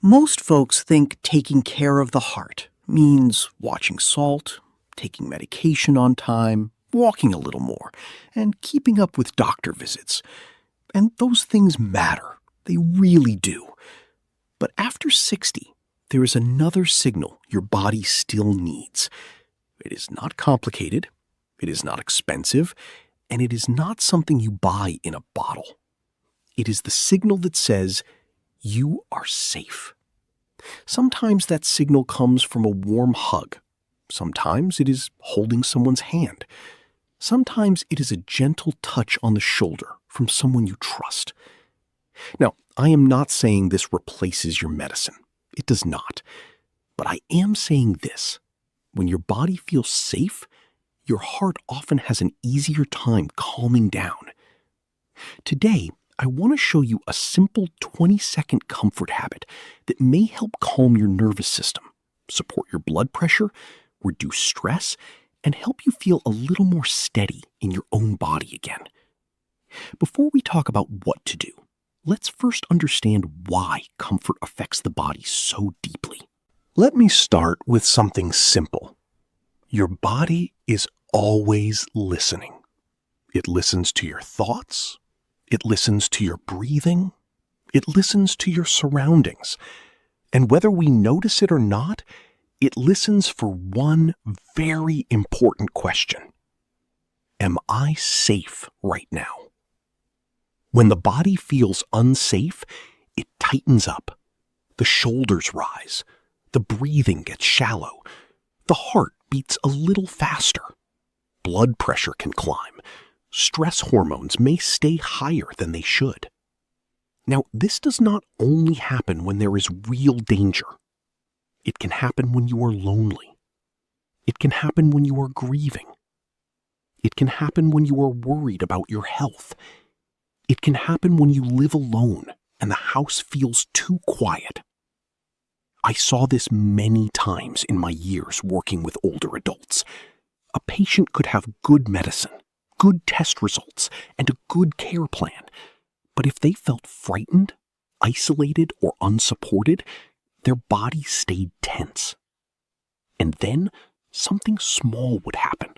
Most folks think taking care of the heart means watching salt, taking medication on time, walking a little more, and keeping up with doctor visits. And those things matter. They really do. But after 60, there is another signal your body still needs. It is not complicated, it is not expensive, and it is not something you buy in a bottle. It is the signal that says, you are safe. Sometimes that signal comes from a warm hug. Sometimes it is holding someone's hand. Sometimes it is a gentle touch on the shoulder from someone you trust. Now, I am not saying this replaces your medicine. It does not. But I am saying this. When your body feels safe, your heart often has an easier time calming down. Today, I want to show you a simple 20-second comfort habit that may help calm your nervous system, support your blood pressure, reduce stress, and help you feel a little more steady in your own body again. Before we talk about what to do, let's first understand why comfort affects the body so deeply. Let me start with something simple. Your body is always listening. It listens to your thoughts. It listens to your breathing. It listens to your surroundings. And whether we notice it or not, it listens for one very important question. Am I safe right now? When the body feels unsafe, it tightens up. The shoulders rise. The breathing gets shallow. The heart beats a little faster. Blood pressure can climb. Stress hormones may stay higher than they should. Now, this does not only happen when there is real danger. It can happen when you are lonely. It can happen when you are grieving. It can happen when you are worried about your health. It can happen when you live alone and the house feels too quiet. I saw this many times in my years working with older adults. A patient could have good medicine, good test results, and a good care plan. But if they felt frightened, isolated, or unsupported, their body stayed tense. And then something small would happen.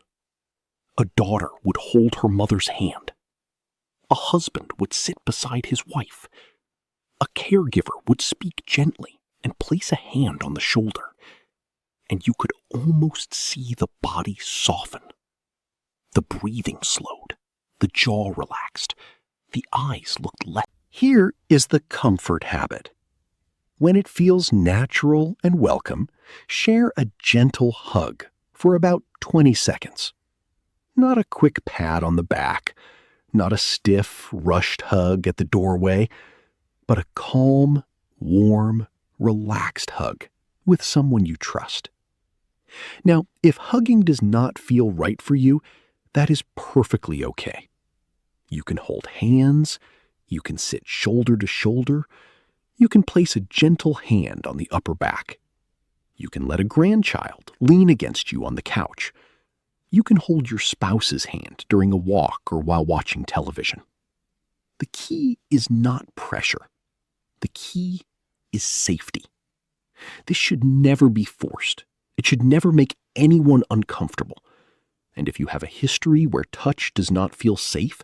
A daughter would hold her mother's hand. A husband would sit beside his wife. A caregiver would speak gently and place a hand on the shoulder. And you could almost see the body soften. The breathing slowed, the jaw relaxed, the eyes looked less. Here is the comfort habit. When it feels natural and welcome, share a gentle hug for about 20 seconds. Not a quick pat on the back, not a stiff, rushed hug at the doorway, but a calm, warm, relaxed hug with someone you trust. Now, if hugging does not feel right for you, that is perfectly okay. You can hold hands, you can sit shoulder to shoulder, you can place a gentle hand on the upper back. You can let a grandchild lean against you on the couch. You can hold your spouse's hand during a walk or while watching television. The key is not pressure. The key is safety. This should never be forced. It should never make anyone uncomfortable. And if you have a history where touch does not feel safe,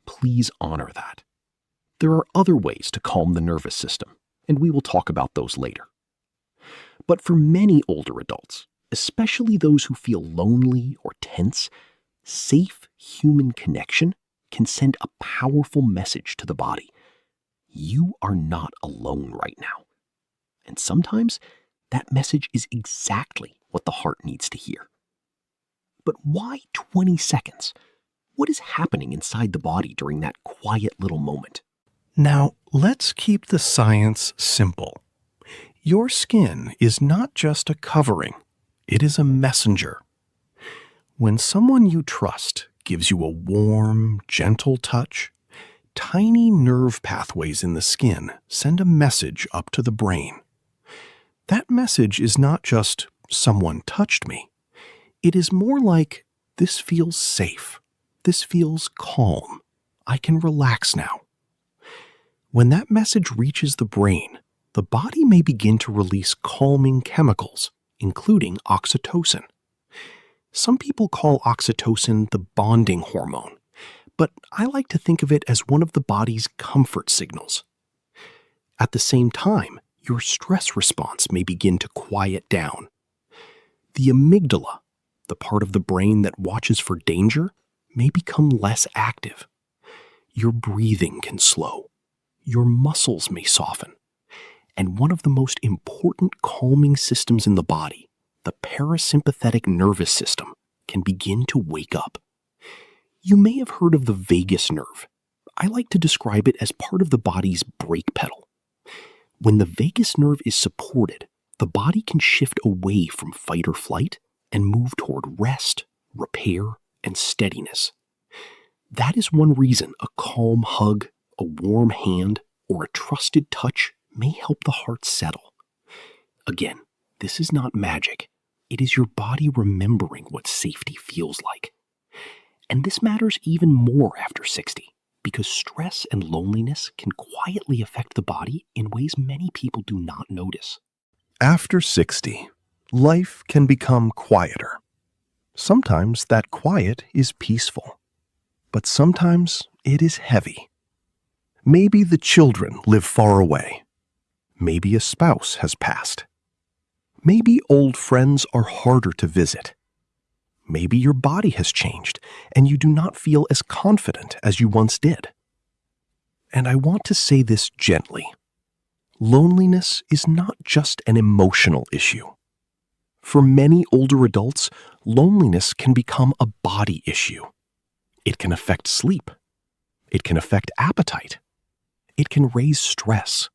please honor that. There are other ways to calm the nervous system, and we will talk about those later. But for many older adults, especially those who feel lonely or tense, safe human connection can send a powerful message to the body. You are not alone right now. And sometimes that message is exactly what the heart needs to hear. But why 20 seconds? What is happening inside the body during that quiet little moment? Now, let's keep the science simple. Your skin is not just a covering. It is a messenger. When someone you trust gives you a warm, gentle touch, tiny nerve pathways in the skin send a message up to the brain. That message is not just, someone touched me. It is more like, this feels safe. This feels calm. I can relax now. When that message reaches the brain, the body may begin to release calming chemicals, including oxytocin. Some people call oxytocin the bonding hormone, but I like to think of it as one of the body's comfort signals. At the same time, your stress response may begin to quiet down. The amygdala, the part of the brain that watches for danger, may become less active. Your breathing can slow. Your muscles may soften. And one of the most important calming systems in the body, the parasympathetic nervous system, can begin to wake up. You may have heard of the vagus nerve. I like to describe it as part of the body's brake pedal. When the vagus nerve is supported, the body can shift away from fight or flight and move toward rest, repair, and steadiness. That is one reason a calm hug, a warm hand, or a trusted touch may help the heart settle. Again, this is not magic. It is your body remembering what safety feels like. And this matters even more after 60, because stress and loneliness can quietly affect the body in ways many people do not notice. After 60, life can become quieter. Sometimes that quiet is peaceful, but sometimes it is heavy. Maybe the children live far away. Maybe a spouse has passed. Maybe old friends are harder to visit. Maybe your body has changed and you do not feel as confident as you once did. And I want to say this gently. Loneliness is not just an emotional issue. For many older adults, loneliness can become a body issue. It can affect sleep. It can affect appetite. It can raise stress.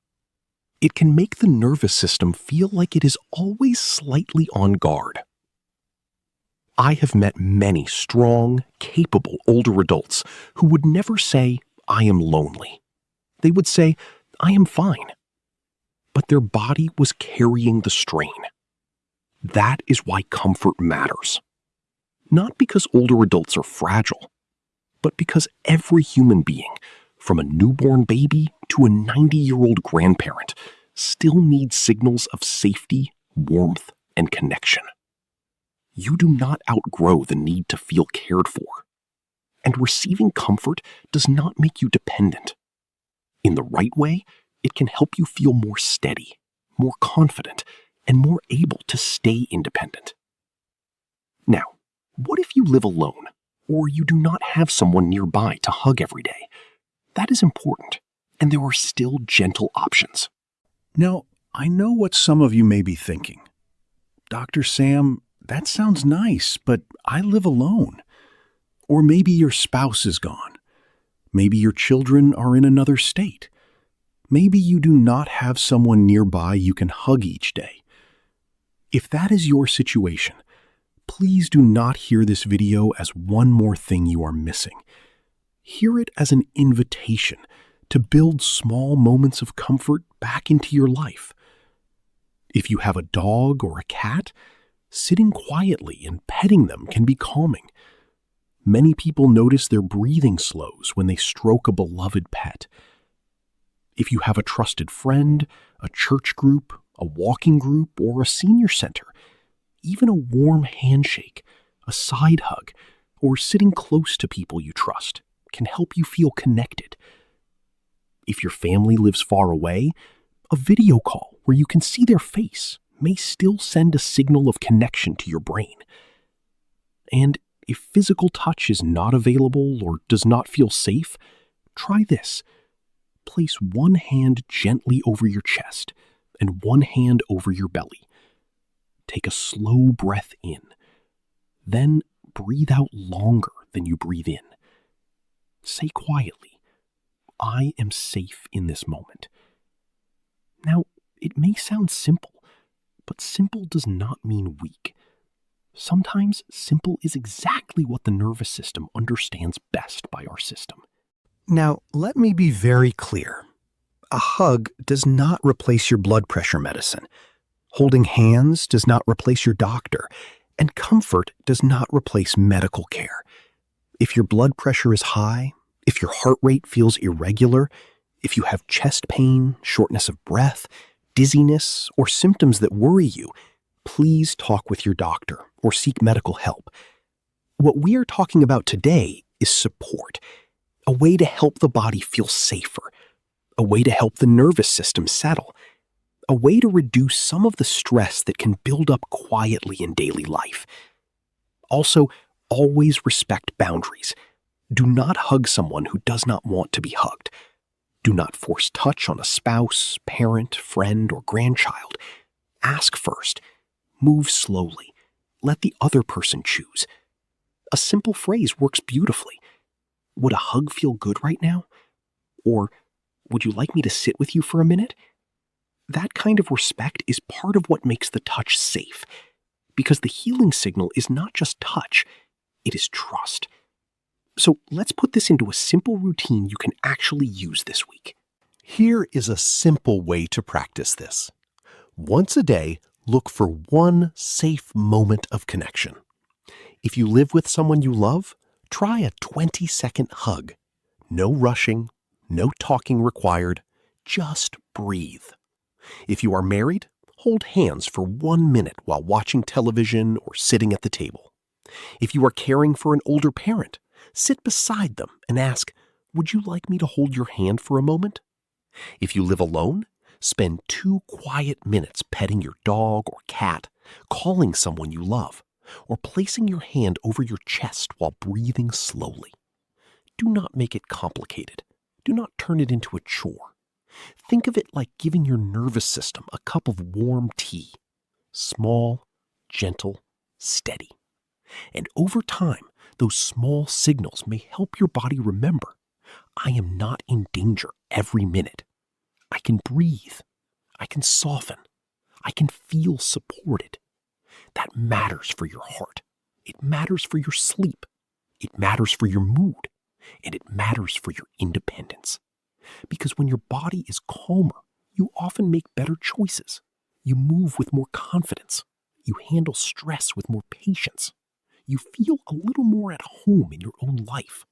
It can make the nervous system feel like it is always slightly on guard. I have met many strong, capable older adults who would never say, "I am lonely." They would say, "I am fine." But their body was carrying the strain. That is why comfort matters. Not because older adults are fragile, but because every human being, from a newborn baby to a 90-year-old grandparent, still needs signals of safety, warmth, and connection. You do not outgrow the need to feel cared for. And receiving comfort does not make you dependent. In the right way, it can help you feel more steady, more confident, and more able to stay independent. Now, what if you live alone, or you do not have someone nearby to hug every day? That is important, and there are still gentle options. Now, I know what some of you may be thinking. Dr. Sam, that sounds nice, but I live alone. Or maybe your spouse is gone. Maybe your children are in another state. Maybe you do not have someone nearby you can hug each day. If that is your situation, please do not hear this video as one more thing you are missing. Hear it as an invitation to build small moments of comfort back into your life. If you have a dog or a cat, sitting quietly and petting them can be calming. Many people notice their breathing slows when they stroke a beloved pet. If you have a trusted friend, a church group, a walking group, or a senior center, even a warm handshake, a side hug, or sitting close to people you trust can help you feel connected. If your family lives far away, a video call where you can see their face may still send a signal of connection to your brain. And if physical touch is not available or does not feel safe, try this. Place one hand gently over your chest and one hand over your belly. Take a slow breath in. Then breathe out longer than you breathe in. Say quietly, "I am safe in this moment." Now, it may sound simple, but simple does not mean weak. Sometimes simple is exactly what the nervous system understands best by our system. Now, let me be very clear. A hug does not replace your blood pressure medicine. Holding hands does not replace your doctor, and comfort does not replace medical care. If your blood pressure is high, if your heart rate feels irregular, if you have chest pain, shortness of breath, dizziness, or symptoms that worry you, please talk with your doctor or seek medical help. What we are talking about today is support, a way to help the body feel safer, a way to help the nervous system settle, a way to reduce some of the stress that can build up quietly in daily life. Also, always respect boundaries. Do not hug someone who does not want to be hugged. Do not force touch on a spouse, parent, friend, or grandchild. Ask first. Move slowly. Let the other person choose. A simple phrase works beautifully. Would a hug feel good right now? Or, would you like me to sit with you for a minute? That kind of respect is part of what makes the touch safe, because the healing signal is not just touch, it is trust. So let's put this into a simple routine you can actually use this week. Here is a simple way to practice this. Once a day, look for one safe moment of connection. If you live with someone you love, try a 20-second hug. No rushing, no talking required, just breathe. If you are married, hold hands for 1 minute while watching television or sitting at the table. If you are caring for an older parent, sit beside them and ask, "Would you like me to hold your hand for a moment?" If you live alone, spend 2 quiet minutes petting your dog or cat, calling someone you love, or placing your hand over your chest while breathing slowly. Do not make it complicated. Do not turn it into a chore. Think of it like giving your nervous system a cup of warm tea. Small, gentle, steady. And over time, those small signals may help your body remember, I am not in danger every minute. I can breathe. I can soften. I can feel supported. That matters for your heart. It matters for your sleep. It matters for your mood. And it matters for your independence. Because when your body is calmer, you often make better choices. You move with more confidence. You handle stress with more patience. You feel a little more at home in your own life.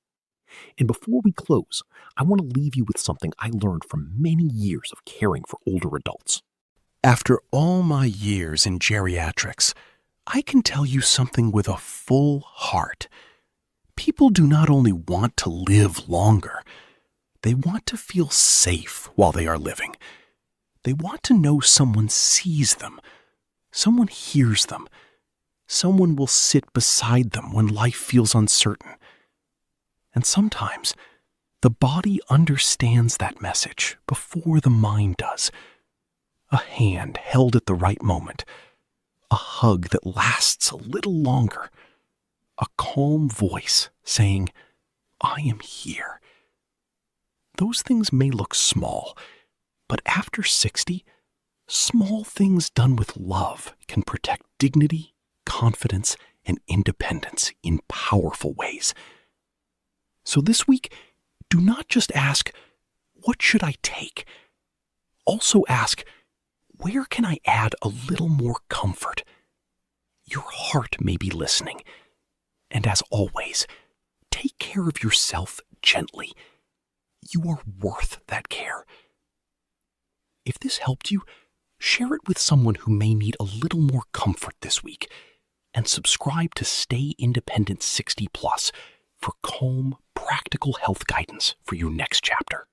And before we close, I want to leave you with something I learned from many years of caring for older adults. After all my years in geriatrics, I can tell you something with a full heart. People do not only want to live longer, they want to feel safe while they are living. They want to know someone sees them, someone hears them, someone will sit beside them when life feels uncertain. And sometimes, the body understands that message before the mind does. A hand held at the right moment, a hug that lasts a little longer, a calm voice saying, I am here. Those things may look small, but after 60, small things done with love can protect dignity, confidence, and independence in powerful ways. So this week, do not just ask, what should I take? Also ask, where can I add a little more comfort? Your heart may be listening. And as always, take care of yourself gently. You are worth that care. If this helped you, share it with someone who may need a little more comfort this week, and subscribe to Stay Independent 60 Plus for calm, practical health guidance for your next chapter.